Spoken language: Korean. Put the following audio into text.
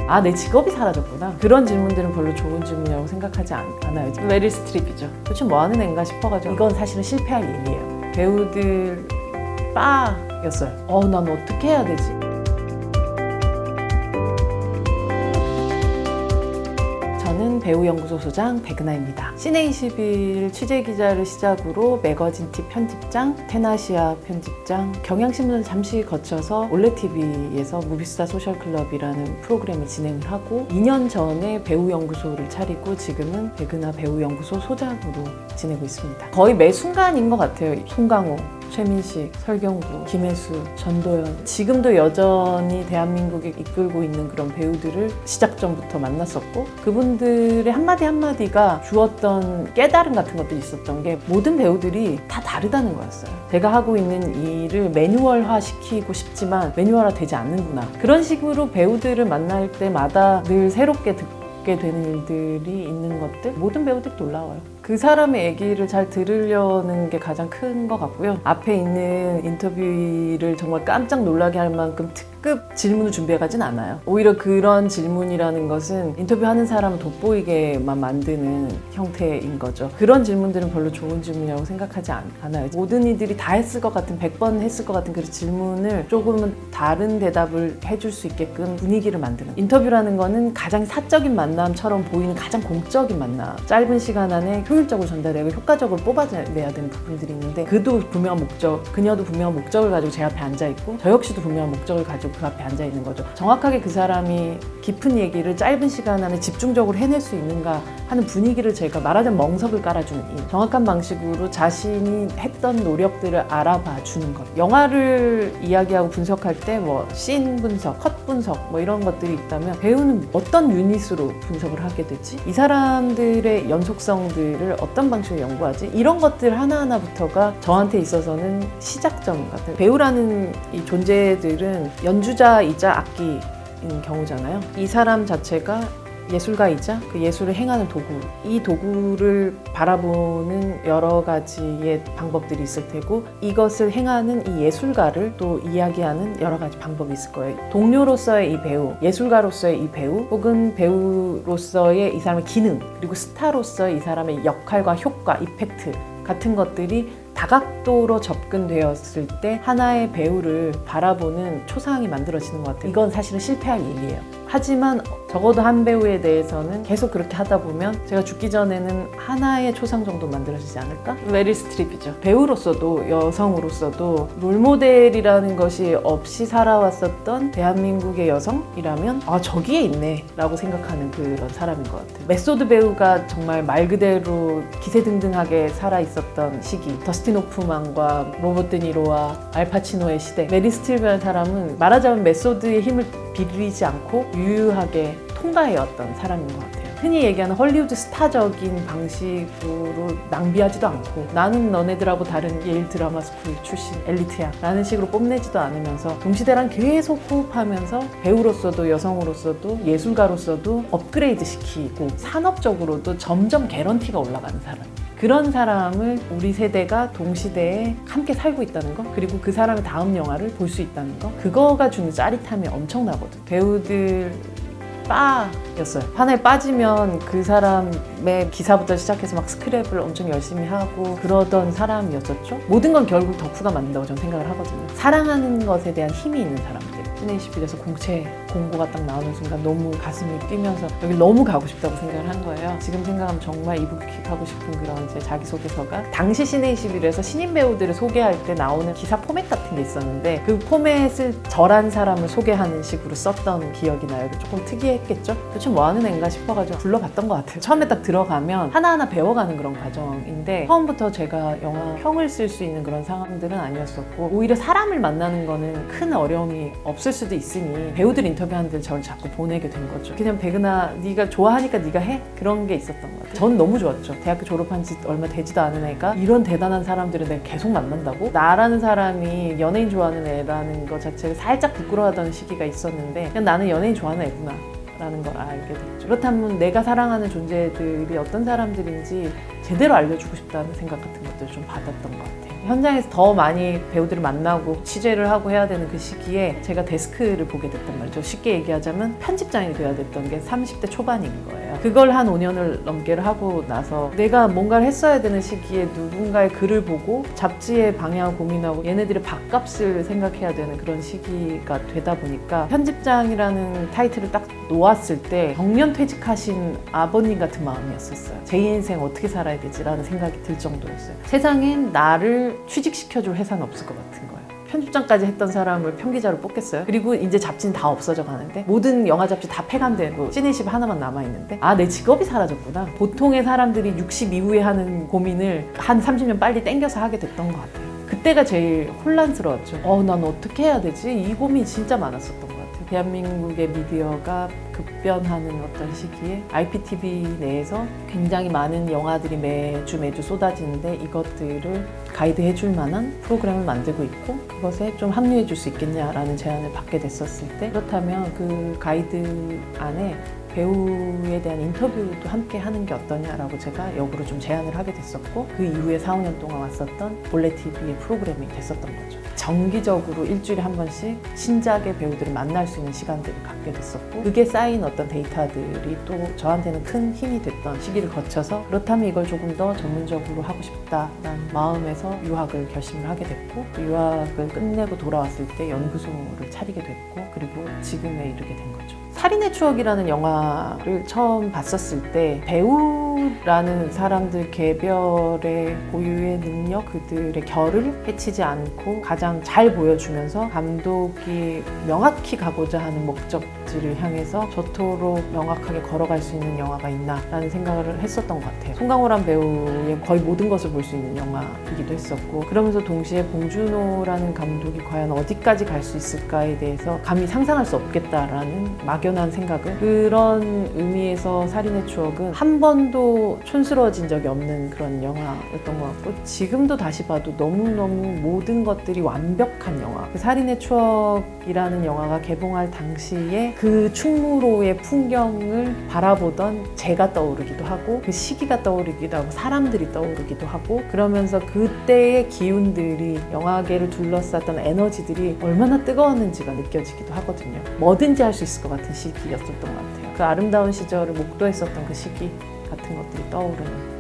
아, 내 직업이 사라졌구나. 그런 질문들은 별로 좋은 질문이라고 생각하지 않아요. 메릴 스트립이죠. 도대체 뭐 하는 애인가 싶어가지고 이건 사실은 실패할 일이에요. 배우들 빠였어요. 난 어떻게 해야 되지? 저는 배우연구소 소장 백은하입니다. 시네21 취재기자를 시작으로 매거진티 편집장, 테나시아 편집장, 경향신문을 잠시 거쳐서 올레TV에서 무비스타 소셜클럽이라는 프로그램을 진행을 하고 2년 전에 배우연구소를 차리고 지금은 백은하 배우연구소 소장으로 지내고 있습니다. 거의 매 순간인 것 같아요. 송강호, 최민식, 설경구, 김혜수, 전도연, 지금도 여전히 대한민국에 이끌고 있는 그런 배우들을 시작 전부터 만났었고 그분들의 한마디 한마디가 주었던 깨달음 같은 것들이 있었던 게 모든 배우들이 다 다르다는 거였어요. 제가 하고 있는 일을 매뉴얼화 시키고 싶지만 매뉴얼화 되지 않는구나. 그런 식으로 배우들을 만날 때마다 늘 새롭게 듣게 되는 일들이 있는 것들, 모든 배우들이 놀라워요. 그 사람의 얘기를 잘 들으려는 게 가장 큰 것 같고요. 앞에 있는 인터뷰를 정말 깜짝 놀라게 할 만큼 특급 질문을 준비해가진 않아요. 오히려 그런 질문이라는 것은 인터뷰하는 사람을 돋보이게만 만드는 형태인 거죠. 그런 질문들은 별로 좋은 질문이라고 생각하지 않아요. 모든 이들이 다 했을 것 같은, 100번 했을 것 같은 그 질문을 조금은 다른 대답을 해줄 수 있게끔 분위기를 만드는. 인터뷰라는 거는 가장 사적인 만남처럼 보이는 가장 공적인 만남. 짧은 시간 안에 효율적으로 전달되고 효과적으로 뽑아내야 되는 부분들이 있는데 그도 분명한 목적, 그녀도 분명한 목적을 가지고 제 앞에 앉아있고 저 역시도 분명한 목적을 가지고 그 앞에 앉아있는 거죠. 정확하게 그 사람이 깊은 얘기를 짧은 시간 안에 집중적으로 해낼 수 있는가 하는 분위기를 제가 말하자면 멍석을 깔아주는 일. 정확한 방식으로 자신이 했던 노력들을 알아봐 주는 것. 영화를 이야기하고 분석할 때 뭐 씬 분석, 컷 분석 뭐 이런 것들이 있다면 배우는 어떤 유닛으로 분석을 하게 되지? 이 사람들의 연속성들을 어떤 방식으로 연구하지? 이런 것들 하나하나부터가 저한테 있어서는 시작점 같아요. 배우라는 이 존재들은 연주자이자 악기인 경우잖아요. 이 사람 자체가 예술가이자 그 예술을 행하는 도구, 이 도구를 바라보는 여러 가지의 방법들이 있을 테고 이것을 행하는 이 예술가를 또 이야기하는 여러 가지 방법이 있을 거예요. 동료로서의 이 배우, 예술가로서의 이 배우, 혹은 배우로서의 이 사람의 기능, 그리고 스타로서의 이 사람의 역할과 효과, 이펙트 같은 것들이 다각도로 접근되었을 때 하나의 배우를 바라보는 초상이 만들어지는 것 같아요. 이건 사실은 실패할 일이에요. 하지만 적어도 한 배우에 대해서는 계속 그렇게 하다 보면 제가 죽기 전에는 하나의 초상 정도 만들어지지 않을까? 메릴 스트립이죠. 배우로서도 여성으로서도 롤모델이라는 것이 없이 살아왔었던 대한민국의 여성이라면 저기에 있네 라고 생각하는 그런 사람인 것 같아요. 메소드 배우가 정말 말 그대로 기세등등하게 살아있었던 시기, 더스틴 호프만과 로버트 드니로와 알파치노의 시대. 메릴 스트립이라는 사람은 말하자면 메소드의 힘을 빌리지 않고 유유하게 통과해왔던 사람인 것 같아요. 흔히 얘기하는 헐리우드 스타적인 방식으로 낭비하지도 않고 나는 너네들하고 다른 예일 드라마 스쿨 출신 엘리트야 라는 식으로 뽐내지도 않으면서 동시대랑 계속 호흡하면서 배우로서도 여성으로서도 예술가로서도 업그레이드 시키고 산업적으로도 점점 개런티가 올라가는 사람. 그런 사람을 우리 세대가 동시대에 함께 살고 있다는 거, 그리고 그 사람의 다음 영화를 볼 수 있다는 거, 그거가 주는 짜릿함이 엄청나거든. 배우들 빠였어요. 하나에 빠지면 그 사람의 기사부터 시작해서 막 스크랩을 엄청 열심히 하고 그러던 사람이었었죠. 모든 건 결국 덕후가 만든다고 저는 생각을 하거든요. 사랑하는 것에 대한 힘이 있는 사람들. 시네21에서 공채 공고가 딱 나오는 순간 너무 가슴이 뛰면서 여기 너무 가고 싶다고 생각을 한 거예요. 지금 생각하면 정말 이북하고 싶은 그런 제 자기소개서가 당시 시네21에서 신인 배우들을 소개할 때 나오는 기사 포맷 같은 게 있었는데 그 포맷을 저란 사람을 소개하는 식으로 썼던 기억이 나요. 조금 특이했겠죠? 도대체 뭐 하는 애인가 싶어가지고 불러봤던 것 같아요. 처음에 딱 들어가면 하나하나 배워가는 그런 과정인데 처음부터 제가 영화 평을 쓸 수 있는 그런 상황들은 아니었었고 오히려 사람을 만나는 거는 큰 어려움이 없을 수도 있으니 배우들 인터뷰하는 데 저를 자꾸 보내게 된 거죠. 그냥 백은하 네가 좋아하니까 네가 해? 그런 게 있었던 것 같아요. 저는 너무 좋았죠. 대학교 졸업한 지 얼마 되지도 않은 애가 이런 대단한 사람들을 내가 계속 만난다고? 나라는 사람이 연예인 좋아하는 애라는 것 자체를 살짝 부끄러워하던 시기가 있었는데 그냥 나는 연예인 좋아하는 애구나 라는 걸 알게 됐죠. 그렇다면 내가 사랑하는 존재들이 어떤 사람들인지 제대로 알려주고 싶다는 생각 같은 것들을 좀 받았던 것 같아요. 현장에서 더 많이 배우들을 만나고 취재를 하고 해야 되는 그 시기에 제가 데스크를 보게 됐단 말이죠. 쉽게 얘기하자면 편집장이 돼야 됐던 게 30대 초반인 거예요. 그걸 한 5년을 넘게 하고 나서 내가 뭔가를 했어야 되는 시기에 누군가의 글을 보고 잡지의 방향을 고민하고 얘네들의 밥값을 생각해야 되는 그런 시기가 되다 보니까 편집장이라는 타이틀을 딱 놓았을 때 정년 퇴직하신 아버님 같은 마음이었었어요. 제 인생 어떻게 살아야 되지라는 생각이 들 정도였어요. 세상엔 나를 취직시켜줄 회사는 없을 것 같은 거예요. 편집장까지 했던 사람을 편기자로 뽑겠어요? 그리고 이제 잡지는 다 없어져 가는데 모든 영화 잡지 다 폐간되고 시네이시브 하나만 남아있는데 아, 내 직업이 사라졌구나. 보통의 사람들이 60 이후에 하는 고민을 한 30년 빨리 땡겨서 하게 됐던 것 같아요. 그때가 제일 혼란스러웠죠. 난 어떻게 해야 되지? 이 고민이 진짜 많았었던 것 같아요. 대한민국의 미디어가 급변하는 어떤 시기에 IPTV 내에서 굉장히 많은 영화들이 매주 쏟아지는데 이것들을 가이드해 줄 만한 프로그램을 만들고 있고 그것에 좀 합류해 줄 수 있겠냐라는 제안을 받게 됐었을 때 그렇다면 그 가이드 안에 배우에 대한 인터뷰도 함께 하는 게 어떠냐라고 제가 역으로 좀 제안을 하게 됐었고 그 이후에 4, 5년 동안 왔었던 볼레TV의 프로그램이 됐었던 거죠. 정기적으로 일주일에 한 번씩 신작의 배우들을 만날 수 있는 시간들을 갖게 됐었고 그게 쌓인 어떤 데이터들이 또 저한테는 큰 힘이 됐던 시기를 거쳐서 그렇다면 이걸 조금 더 전문적으로 하고 싶다라는 마음에서 유학을 결심을 하게 됐고 그 유학을 끝내고 돌아왔을 때 연구소를 차리게 됐고 그리고 지금에 이르게 된 거죠. 살인의 추억이라는 영화를 처음 봤었을 때 배우라는 사람들 개별의 고유의 능력, 그들의 결을 해치지 않고 가장 잘 보여주면서 감독이 명확히 가고자 하는 목적지를 향해서 저토록 명확하게 걸어갈 수 있는 영화가 있나라는 생각을 했었던 것 같아요. 송강호란 배우의 거의 모든 것을 볼 수 있는 영화이기도 했었고 그러면서 동시에 봉준호라는 감독이 과연 어디까지 갈 수 있을까에 대해서 감히 상상할 수 없겠다라는 막연한 생각을 그런 의미에서 살인의 추억은 한 번도 촌스러워진 적이 없는 그런 영화였던 것 같고 지금도 다시 봐도 너무너무 모든 것들이 완벽한 영화. 그 살인의 추억이라는 영화가 개봉할 당시에 그 충무로의 풍경을 바라보던 제가 떠오르기도 하고 그 시기가 떠오르기도 하고 사람들이 떠오르기도 하고 그러면서 그때의 기운들이 영화계를 둘러쌌던 에너지들이 얼마나 뜨거웠는지가 느껴지기도 하거든요. 뭐든지 할 수 있을 것 같은 시기였었던 것 같아요. 그 아름다운 시절을 목도했었던 그 시기 같은 것들이 떠오르는